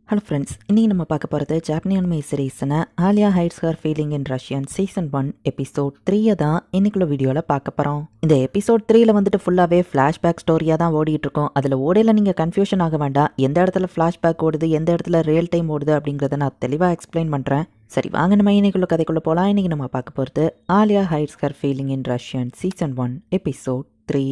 Hello friends, இன்றைக்கி நம்ம பார்க்க போகிறது ஜாப்பனீஸ் அனிமே சீரீஸ்னா Alya hides her feeling in Russian season 1 episode 3 தான் இன்னைக்குள்ள வீடியோவில் பார்க்க போகிறோம். இந்த எபிசோட் 3ல் வந்துட்டு ஃபுல்லாகவே ஃப்ளாஷ்பேக் ஸ்டோரியாக தான் ஓடிட்டு இருக்கோம். அதில் ஓடையில் நீங்கள் கன்ஃபியூஷன் ஆக வேண்டாம். எந்த இடத்துல ஃப்ளாஷ்பேக் ஓடுது, எந்த இடத்துல ரியல் டைம் ஓடுது அப்படிங்கிறத நான் தெளிவாக எக்ஸ்பிளைன் பண்ணுறேன். சரி வாங்க நம்ம இன்னைக்குள்ள கதைக்குள்ளே போகலாம். இன்றைக்கி நம்ம பார்க்க போகிறது Aliya hides her feeling in Russian season 1 episode 3.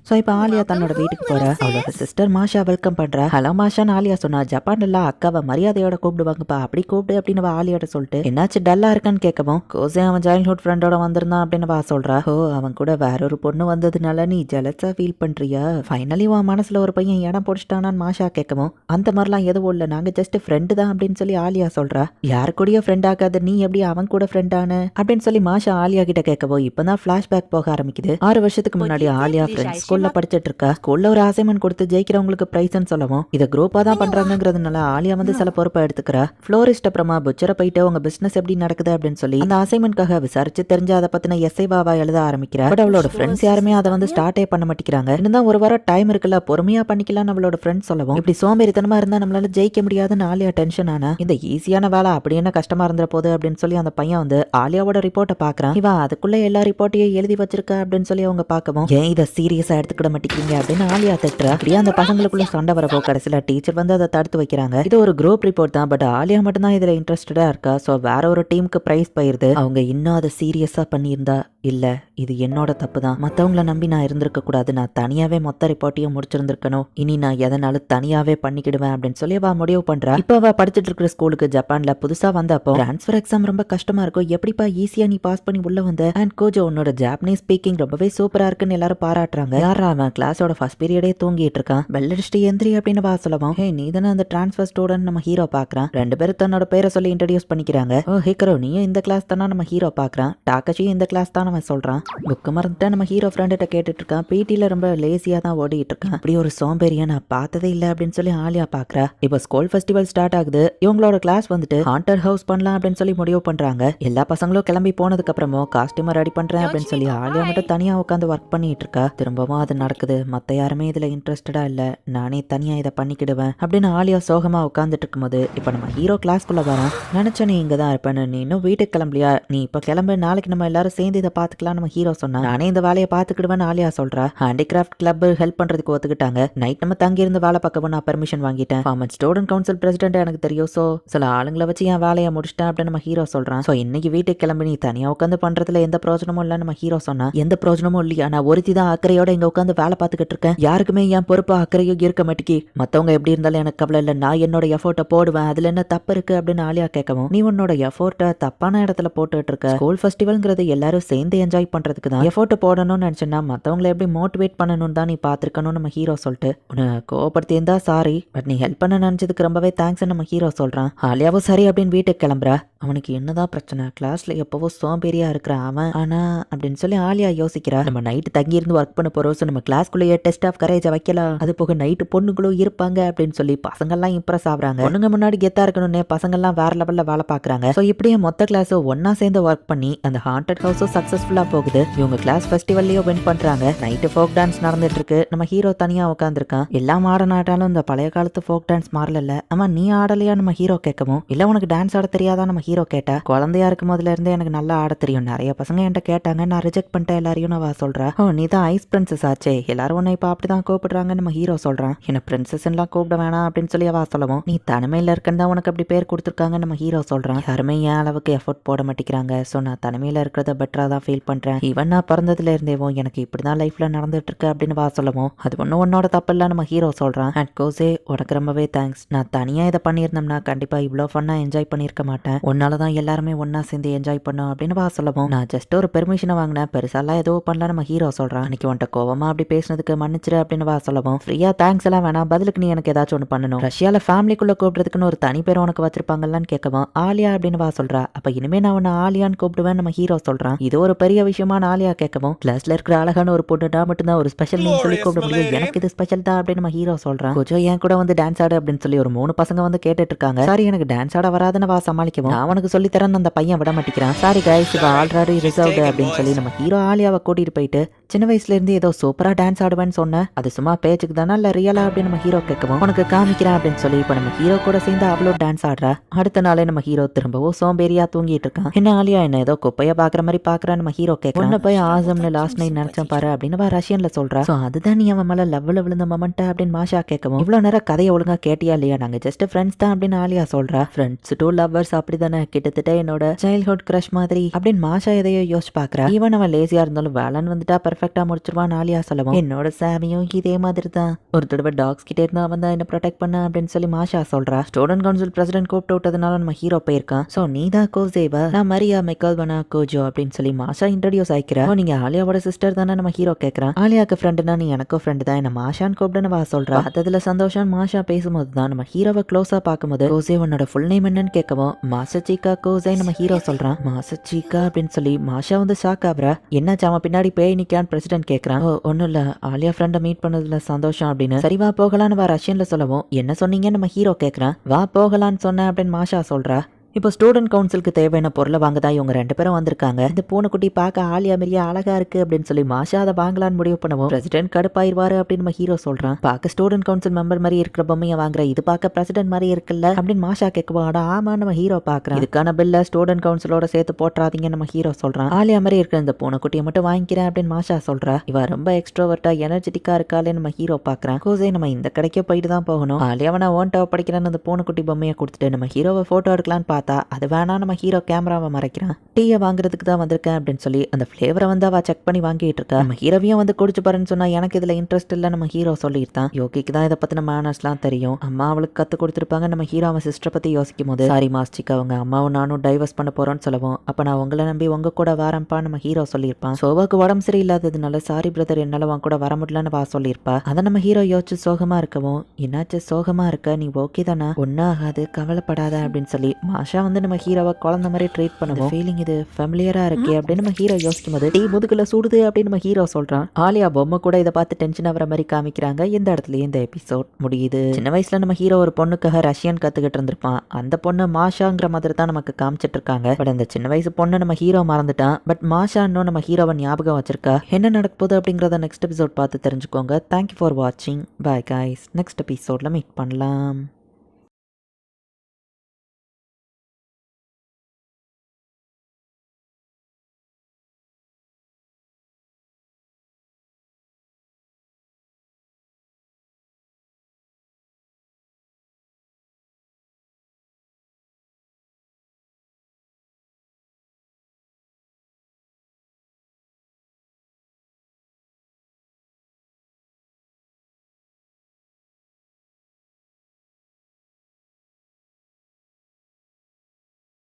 So இப்போ ஆலியா தன்னோட வீட்டுக்கு போற அவளோட சிஸ்டர் மாஷா வெல்கம் பண்றா. ஹலோ மாஷான்னு ஆலியா சொன்னா. ஜப்பான்ல அக்காவை மரியாதையோட கூப்பிடுவாங்கப்பா, அப்படி கூப்பிடு அப்படின்னு ஆலியாட்ட சொல்லிட்டு என்னாச்சு டல்லா இருக்கான்னு கேட்கவும், கோசே அவன் சைல்ட்ஹுட் ஃப்ரெண்டோட வந்திருந்தான் அப்படின்னு சொல்றா. ஓ அவன் கூட வேற ஒரு பொண்ணு வந்ததுனால நீ ஜெலஸா ஃபீல் பண்றியா? ஃபைனலி உன் மனசுல ஒரு பையன் இடம் போடிச்சிட்டானான்னு மாஷா கேட்கவும், அந்த மாதிரிலாம் எதுவும் இல்லை, நாங்க ஜஸ்ட் ஃப்ரெண்டு தான் அப்படின்னு சொல்லி ஆலியா சொல்றா. யாரு கூடயோ ஃப்ரெண்ட் ஆகாத நீ எப்படி அவன் கூட ஃப்ரெண்டானு அப்படின்னு சொல்லி மாஷா ஆலியா கிட்ட கேட்கவும், இப்பதான் ஃபிளாஷ்பேக் போக ஆரம்பிக்குது. 6 வருஷத்துக்கு முன்னாடி ஆலியா ஃப்ரெண்ட்ஸ் ஸ்கூல்ல படிச்சிட்டு இருக்கா. ஸ்கூல்ல ஒரு அசைன்மெண்ட் கொடுத்து ஜெயிக்கிறவங்களுக்கு பிரைஸ்ன்னு சொல்லவும், இதை குரூப்பா தான் பண்றாங்கிறதுனால ஆலியா வந்து சில பொறுப்பை எடுத்துக்கிறா. ஃப்ளோரிஸ்ட் அப்புறமா புச்சரை போயிட்டு உங்க பிசினஸ் எப்படி நடக்குது அப்படின்னு சொல்லி அந்த அசைன்மெண்ட்காக விசாரிச்சு தெரிஞ்சு அதை பத்தின எஸ்ஐவாவா எழுத ஆரம்பிக்கிறா. பட் அவளோட ஃப்ரெண்ட்ஸ் யாருமே அதை வந்து ஸ்டார்டே பண்ண மாட்டேங்கிறாங்க. இன்னும் ஒரு வாரம் டைம் இருக்குல்ல, பொறுமையா பண்ணிக்கலாம்னு அவளோட ஃப்ரெண்ட்ஸ் சொல்லவும், இப்படி சோம்பேறித்தனமா இருந்தா நம்மளால ஜெயிக்க முடியாதுன்னு ஆலியா டென்ஷன் ஆனா, இந்த ஈஸியான வேலை அப்படி என்ன கஷ்டமா இருந்துற போது அப்படின்னு சொல்லி அந்த பையன் வந்து ஆலியாவோட ரிப்போர்ட்டை பாக்குறான். இவா அதுக்குள்ள எல்லா ரிப்போர்ட்டையும் எழுதி வச்சிருக்கா அப்படின்னு சொல்லி அவங்க பார்க்கவும், ஏன் இதை சீரியஸா எடுத்துக்கிட மாட்டேங்கிறீங்க அப்படின்னு ஆலியா திட்டுறா. அப்படியே அந்த பசங்களுக்குள்ள சண்டை வரப்போ கடைசியில டீச்சர் வந்து அதை தடுத்து வைக்கிறாங்க. இது ஒரு குரூப் ரிப்போர்ட் தான், பட் ஆலியா மட்டும் தான் இதுல இன்ட்ரெஸ்டடா இருக்கா. சோ வேற ஒரு டீமுக்கு பிரைஸ் போயிருது. அவங்க இன்னும் அதை சீரியஸா பண்ணியிருந்தா, இல்ல இது என்னோட தப்பு தான், மத்தவங்களை நம்பி நான் இருந்திருக்க கூடாது, நான் தனியாவே மொத்த ரிப்போர்ட்டையும் முடிச்சிருந்திருக்கணும், இனி நான் எதனாலும் தனியாவே பண்ணிக்கிடுவேன் அப்படின்னு சொல்லி அவ முடிவு பண்றா. இப்ப அவ படிச்சுட்டு இருக்கிற ஸ்கூலுக்கு ஜப்பான்ல புதுசா வந்தப்போ டிரான்ஸ்ஃபர் எக்ஸாம் ரொம்ப கஷ்டமா இருக்கும், எப்படிப்பா ஈஸியா நீ பாஸ் பண்ணி உள்ள வந்த, அண்ட் கோஜோ உன்னோட ஜாப்பனீஸ் ஸ்பீக்கிங் ரொம்பவே சூப்பரா இருக்குன்னு எல்லாரும் பாராட்டுறாங்க. யாரா அவன் கிளாஸோட ஃபர்ஸ்ட் பீரியடே தூங்கிட்டு இருக்கான், பெல் அடிச்சுட்டு எந்திரி அப்படின்னு சொல்லவும், ஹே நீ தானே அந்த டிரான்ஸ்ஃபர் ஸ்டூடெண்ட் நம்ம ஹீரோ பாக்குறான். 2 பேரும் தன்னோட பேரை சொல்லி இன்ட்ரடியூஸ் பண்ணிக்கிறாங்க. ஓ ஹிக்கரோ நீயும் இந்த கிளாஸ் தானா நம்ம ஹீரோ பாக்குறான், டாக்கச்சியும் இந்த கிளாஸ் தான் அவன் சொல்றான். புக்கு மறந்துட்டா நம்ம ஹீரோ ஃப்ரெண்ட்ட கேட்டுட்டு இருக்கான். பிடில ரொம்ப லேசியா தான் ஓடிட்டு இருக்கான், அப்படி ஒரு சோம்பேறியா நான் பார்த்ததே இல்லை அப்படின்னு சொல்லி ஆலியா பாக்குறா. இப்போ ஸ்கூல் ஃபெஸ்டிவல் ஸ்டார்ட் ஆகுது. இவங்களோட கிளாஸ் வந்துட்டு ஹாண்டர் ஹவுஸ் பண்ணலாம் அப்படின்னு சொல்லி முடிவு பண்றாங்க. எல்லா பசங்களும் கிளம்பி போனதுக்கு அப்புறமா காஸ்டியூமர் ரெடி பண்றேன் அப்படின்னு சொல்லி ஆலியா மட்டும் தனியா உட்காந்து ஒர்க் பண்ணிட்டு இருக்கா. திரும்பவும் அது நடக்குது. மத்த யாருமே இதுல இன்ட்ரெஸ்டடா இல்ல, நானே தனியா இதை பண்ணிக்கிடுவேன் அப்படின்னு ஆலியா சோகமா உட்காந்துட்டு இருக்கும்போது இப்ப நம்ம ஹீரோ கிளாஸ்க்குள்ள வரான். நினைச்ச நீ இங்க தான் இருப்பேன்னு, நீ இன்னும் வீட்டுக்கு கிளம்பலையா, நீ இப்ப கிளம்பு, நாளைக்கு நம்ம எல்லாரும் சேர்ந்து இதை பாத்துக்கலாம் நம்ம ஹீரோ சொன்னா. நானே இந்த வேலையை பாத்துக்கிடுவேன் ஆலியா சொல்றா. ஹேண்டிகிராஃப்ட் கிளப் ஹெல்ப் பண்றதுக்கு ஒத்துக்கிட்டாங்க. நைட் நம்ம தங்கி இருந்து வேலை பார்க்கவும் நான் பெர்மிஷன் வாங்கிட்டேன். ஸ்டூடெண்ட் கவுன்சில் பிரசிடென்ட் எனக்கு தெரியும். சோ சில ஆளுங்களை வச்சு என் வேலையை முடிச்சிட்டேன் அப்படின்னு நம்ம ஹீரோ சொல்றான். சோ இன்னைக்கு வீட்டுக்கு கிளம்பி நீ தனியா உட்காந்து பண்றதுல எந்த பிரயோஜனமும் இல்ல நம்ம ஹீரோ சொன்னா. எந்த பிரயோஜனமும் இல்லையா, நான் ஒருத்தி தான் அக்கறையோட இங்க உட்காந்து வேலை பார்த்துக்கிட்டு இருக்கேன், யாருக்குமே என் பொறுப்பு அக்கறையும் இருக்க மாட்டேங்கி, மத்தவங்க எப்படி இருந்தாலும் எனக்கு கவலை இல்ல, நான் என்னோட எஃபோர்ட்டை போடுவேன், அதுல என்ன தப்பு இருக்கு அப்படின்னு ஆலியா கேட்கவும், நீ உன்னோட எஃபோர்ட்டை தப்பான இடத்துல போட்டுட்டு இருக்க, ஸ்கூல் ஃபெஸ்டிவல்ங்கிறது எல்லாரும் சேர்ந்து என்ஜாய் பண்றதுக்கு தான், எஃபோர்ட் போடணும்னு நினைச்சேன்னா மத்தவங்களை எப்படி மோட்டிவேட் பண்ணணும்னு தான் நீ பாத்துருக்கணும் நம்ம ஹீரோ சொல்லிட்டு, உன்னை கோவப்படுத்தி இருந்தா சாரி, பட் நீ ஹெல்ப் பண்ண நினைச்சதுக்கு ரொம்பவே தேங்க்ஸ் நம்ம ஹீரோ சொல்றான். ஆலியாவும் சரி அப்படின்னு வீட்டுக்கு கிளம்புறா. அவனுக்கு என்னதான் பிரச்சனை, கிளாஸ்ல எப்பவோ சோம்பேறியா இருக்கிறான் அவன், ஆனா அப்படின்னு சொல்லி ஆலியா யோசிக்கிறா. நம்ம நைட்டு தங்கி இருந்து ஒர்க் பண்ண போறோம், ஸோ நம்ம கிளாஸ்க்குள்ளேயே டெஸ்ட் ஆஃப் கரேஜை வைக்கலாம், அது போக நைட்டு பொண்ணுங்களும் இருப்பாங்க அப்படின்னு சொல்லி பசங்கள்லாம் இம்ப்ரெஸ் ஆகுறாங்க. பொண்ணுங்க முன்னாடி கெத்தா இருக்கணும்னே பசங்கள்லாம் வேற லெவல்ல வேலை பாக்குறாங்க. ஸோ இப்படியே மொத்த கிளாஸும் ஒன்னா சேர்ந்து ஒர்க் பண்ணி அந்த ஹாண்டட் ஹவுஸும் சக்சஸ்ஃபுல்லா போகுது. இவங்க கிளாஸ் ஃபெஸ்டிவல்லையும் வின் பண்றாங்க. நைட்டு ஃபோக் டான்ஸ் நடந்துட்டு இருக்கு. நம்ம ஹீரோ தனியா உட்காந்துருக்கான். எல்லாம் ஆடன ஆட்டாலும் இந்த பழைய காலத்து ஃபோக் டான்ஸ் மாறல. ஆமா நீ ஆடலையா நம்ம ஹீரோ கேட்கவும், இல்ல உனக்கு டான்ஸ் ஆட தெரியாதா நம்ம ஹீரோ கேட்டா. குழந்தையா இருக்கும் போதுல இருந்தே எனக்கு நல்லா ஆட தெரியும், நிறைய பசங்க என்கிட்ட கேட்டாங்க, நான் ரிஜெக்ட் பண்ணிட்டேன் எல்லாரையும் நான் சொல்றா. ஓ நீ தான் ஐஸ் பிரின்சஸ் ஆச்சே, எல்லாரும் உன்னை இப்ப அப்படிதான் கூப்பிடுறாங்க நம்ம ஹீரோ சொல்றான். என்ன பிரின்சஸ் எல்லாம் கூப்பிட வேணாம் அப்படின்னு சொல்லி அவ சொல்லவும், நீ தனிமையில இருக்கா உனக்கு அப்படி பேர் கொடுத்துருக்காங்க நம்ம ஹீரோ சொல்றான். யாருமே என் அளவுக்கு எஃபோர்ட் போட மாட்டேங்கிறாங்க, சோ நான் தனிமையில இருக்கிறத பெட்டரா தான் ஃபீல் பண்றேன், ஈவன் நான் பிறந்ததுல இருந்தேவோ எனக்கு இப்படிதான் லைஃப்ல நடந்துட்டு இருக்கு அப்படின்னு சொல்லவும், அது ஒன்னும் உன்னோட தப்பு இல்ல நம்ம ஹீரோ சொல்றான். அண்ட் கோசே உனக்கு ரொம்பவே தேங்க்ஸ், நான் தனியா இதை பண்ணியிருந்தோம்னா கண்டிப்பா இவ்வளோ ஃபன்னா என்ஜாய் பண்ணியிருக்க மாட்டேன், உன்னாலதான் எல்லாருமே ஒன்னா சேர்ந்து என்ஜாய் பண்ணோம் அப்படின்னு சொல்லவும், நான் ஜஸ்ட் ஒரு பெர்மிஷனை வாங்கினேன், பெருசாலாம் ஏதோ பண்ணல நம்ம ஹீரோ சொல்றான். அன்னைக்கு உன்ட்ட கோவமா அப்படி பேசினதுக்கு மன்னிச்சிரு அப்படின்னு சொல்லவும், ஃப்ரீயா தேங்க்ஸ் எல்லாம் வேணாம், பதிலுக்கு நீ எனக்கு ஏதாச்சும் ஒன்று பண்ணணும், ரஷ்யால ஃபேமிலிக்குள்ள கூப்பிடுறதுக்குன்னு ஒரு தனி பேர் உனக்கு வச்சிருப்பாங்கன்னு கேட்கவும், ஆலியா அப்படின்னு சொல்றா. அப்ப இனிமே நான் உன்னை ஆலியான்னு கூப்பிடுவேன் நம்ம ஹீரோ சொல்றான். இது ஒரு பெரிய விஷயமா ஆலியா கேட்கவும், கிளாஸ்ல இருக்கிற அழகான ஒரு பொண்ணு நான் மட்டும்தான் ஒரு ஸ்பெஷல் நேம் சொல்லி கூப்பிட முடியும், எனக்கு இது ஸ்பெஷல் தான் அப்படின்னு நம்ம ஹீரோ சொல்றான். கொஞ்சம் என் கூட வந்து டான்ஸ் ஆடு அப்படின்னு சொல்லி ஒரு 3 பசங்க வந்து கேட்டுட்டு இருக்காங்க. சாரி எனக்கு டான்ஸ் ஆட வராதுன்னு சமாளிக்கவும், நான் உனக்கு சொல்லி தரேன்னு அந்த பையன் விட மாட்டேங்கிறான். சாரி கைஸ் இவ ஆல்ரெடி ரிசர்வ்டு அப்படின்னு சொல்லி நம்ம ஹீரோ ஆலியாவை கூட்டிட்டு போயிட்டு சின்ன வயசுல இருந்து ஏதோ சூப்பரா டான்ஸ் ஆடுவேன்னு சொன்ன, அது சும்மா பேச்சுக்கு தானே இல்ல ரியலா அப்படின்னு நம்ம ஹீரோ கேட்கவும், உனக்கு காமிக்கிறேன் அப்படின்னு சொல்லி இப்ப நம்ம ஹீரோ கூட சேர்ந்து அவ்வளோ டான்ஸ் ஆடுறா. அடுத்த நாளே நம்ம ஹீரோ திரும்பவும் சோம்பேறியா தூங்கிட்டு இருக்கான். என்ன ஆலியா என்ன ஏதோ குப்பைய பாக்குற மாதிரி பாக்குறா நம்ம ஹீரோ கேட்கறான். போய் ஆசம்னு லாஸ்ட் நைட் நினைச்சேன் பாரு அப்படின்னு ரஷ்யன்ல சொல்றா. சோ அதுதான் நீ அவன் மேல லவ்ல விழுந்த மொமெண்ட் அப்படின்னு மாஷா கேட்கவும், இவ்வளவு நேரம் கதையை ஒழுங்கா கேட்டியா இல்லையா, நாங்க ஜஸ்ட் ஃப்ரெண்ட்ஸ் தான் அப்படின்னு ஆலியா சொல்றா. ஃப்ரெண்ட்ஸ் டூ லவ்வர்ஸ் அப்படிதானே, கிட்டத்தட்ட என்னோட சைல்ட்ஹுட் கிரஷ் மாதிரி அப்படின்னு மாஷா எதையோ யோசிச்சு பாக்குறா. ஈவன் அவன் லேசியா இருந்தாலும் வேலைன்னு வந்துட்டா பெர்ஃபெக்டா முடிச்சிருவான் ஆலியா சொல்லவும், என்னோட சாமியும் இதே மாதிரி தான், ஒரு தடவை டாக்ஸ் கிட்டே இருந்தா அவன் தான் என்ன ப்ரொடெக்ட் பண்ண அப்படின்னு சொல்லி மாஷா சொல்றா. ஸ்டூடெண்ட் கவுன்சில் பிரசிடென்ட் கூப்பிட்டு விட்டதுனால நம்ம ஹீரோ போயிருக்கான். சோ நீ தான் கோசேவா, நான் மரியா மெக்கல்வனா கோஜோ அப்படின்னு சொல்லி மாஷா இன்ட்ரோடியூஸ் ஆயிக்கிறா. நீங்க ஆலியாவோட சிஸ்டர் தானே நம்ம ஹீரோ கேட்கறான். ஆலியாக்கு ஃப்ரெண்டுனா நீ எனக்கும் ஃப்ரெண்டு தான், என்ன மாஷான்னு கூப்பிடுன்னு வா சொல்றா. பார்த்ததுல சந்தோஷம் மாஷா பேசும்போது தான் நம்ம ஹீரோவை க்ளோஸா பார்க்கும்போது, கோசே உன்னோட ஃபுல் நேம் என்னன்னு கேட்கவும், மாசச்சிகா கோசே நம்ம ஹீரோ சொல்றான். மாசச்சிகா அப்படின்னு சொல்லி மாஷா வந்து ஷாக் ஆகுறா. என்னாச்சு அவன் பின்னாடி பேய் நிக்கான்னு பிரசிடென்ட் கேட்கறான். ஒன்னும் இல்ல, ஆலியா ஃப்ரெண்டை மீட் பண்ணதுல சந்தோஷம் அப்படின்னு. சரி வா போகலான்னு வா ரஷ்யன்ல சொல்லவும், என்ன சொன்னீங்கன்னு நம்ம ஹீரோ கேட்கறான். வா போகலான்னு சொன்ன அப்படின்னு மாஷா சொல்றா. இப்போ ஸ்டூடெண்ட் கவுன்சிலுக்கு தேவையான பொருளை வாங்கதா இவங்க 2 பேரும் வந்திருக்காங்க. இந்த பூனைக்குட்டி பார்க்க ஆலியா மாரியா அழகா இருக்கு அப்படின்னு சொல்லி மாஷா அதை வாங்கலான்னு முடிவு பண்ணுவோம். பிரசிடென்ட் கடுப்பாயிருவாரு அப்படின்னு நம்ம ஹீரோ சொல்றான். பார்க்க ஸ்டூடெண்ட் கவுன்சில் மெம்பர் மாதிரி இருக்கிற பொம்மையை வாங்குற, இது பார்க்க பிரசிடென்ட் மாதிரி இருக்குல்ல அப்படின்னு மாஷா கேட்குவோம். ஆடா ஆமா நம்ம ஹீரோ பாக்குறான். இதுக்கான பில்ல ஸ்டூடெண்ட் கவுன்சிலோட சேர்த்து போட்டுறாதீங்க நம்ம ஹீரோ சொல்றான். ஆலியா மாதிரி இருக்கிற இந்த பூனைக்குட்டியை மட்டும் வாங்கிக்கிறேன் அப்படின்னு மாஷா சொல்றா. இவ ரொம்ப எக்ஸ்ட்ரோவர்ட்டா எனர்ஜெட்டிக்கா இருக்காளே நம்ம ஹீரோ பாக்குறான். கோசே நம்ம இந்த கடைக்கே போயிட்டு தான் போகணும். ஆலியாவை நான் ஓன்டாவை படிக்கிறேன்னு அந்த பூனைக்குட்டி பொம்மையை கொடுத்துட்டு நம்ம ஹீரோவை போட்டோ எடுக்கலான்னு பார்த்தா அது வேணா நம்ம ஹீரோ கேமராவை மறைக்கிறான். டீயை வாங்குறதுக்கு தான் வந்திருக்கேன் அப்படின்னு சொல்லி அந்த ஃபிளேவரை வந்து அவ செக் பண்ணி வாங்கிட்டு இருக்கா. நம்ம ஹீரோவையும் வந்து குடிச்சு பாருன்னு சொன்னா எனக்கு இதுல இன்ட்ரெஸ்ட் இல்ல நம்ம ஹீரோ சொல்லியிருந்தான். யோகிக்கு தான் இதை பத்தின மேனர்ஸ்லாம் தெரியும், அம்மா அவளுக்கு கத்து கொடுத்துருப்பாங்க. நம்ம ஹீரோ அவன் சிஸ்டரை பத்தி யோசிக்கும் போது, சாரி மாஸ்டிக் அவங்க அம்மாவும் நானும் டைவர்ஸ் பண்ண போறோம்னு சொல்லவும், அப்ப நான் உங்களை நம்பி உங்க கூட வரேன்ப்பா நம்ம ஹீரோ சொல்லியிருப்பான். சோபாக்கு உடம்பு சரியில்லாததுனால சாரி பிரதர் என்னால உன் கூட வர முடியலன்னு வா சொல்லியிருப்பா. அதை நம்ம ஹீரோ யோசிச்சு சோகமா இருக்கவும், என்னாச்சு சோகமா இருக்க, நீ ஓகே தானே, ஒன்னும் ஆகாது கவலைப்படாத அப்படின்னு சொல்லி மாஷா வந்து நம்ம ஹீரோவை குழந்தை மாதிரி ட்ரீட் பண்ணுவோம். ஃபீலிங் இது ஃபெமிலியரா இருக்கே அப்படின்னு நம்ம ஹீரோ யோசிக்கும் போது, டீ முதுகுல சுடுது அப்படின்னு நம்ம ஹீரோ சொல்றான். ஆலியா பொம்மை கூட இதை பார்த்து டென்ஷன் ஆகிற மாதிரி காமிக்கிறாங்க. இந்த இடத்துலயே இந்த எபிசோட் முடியுது. சின்ன வயசுல நம்ம ஹீரோ ஒரு பொண்ணுக்காக ரஷ்யன் கத்துக்கிட்டு இருந்திருப்பான். அந்த பொண்ணு மாஷாங்கிற மாதிரி தான் நமக்கு காமிச்சிட்டு இருக்காங்க. பட் அந்த சின்ன வயசு பொண்ணு நம்ம ஹீரோ மறந்துட்டான். பட் மாஷா இன்னும் நம்ம ஹீரோவை ஞாபகம் வச்சிருக்கா. என்ன நடக்க போகுது அப்படிங்கறத நெக்ஸ்ட் எபிசோட் பார்த்து தெரிஞ்சுக்கோங்க. தேங்க்யூ ஃபார் வாட்சிங். பாய் கைஸ், நெக்ஸ்ட் எபிசோட்ல மீட் பண்ணலாம்.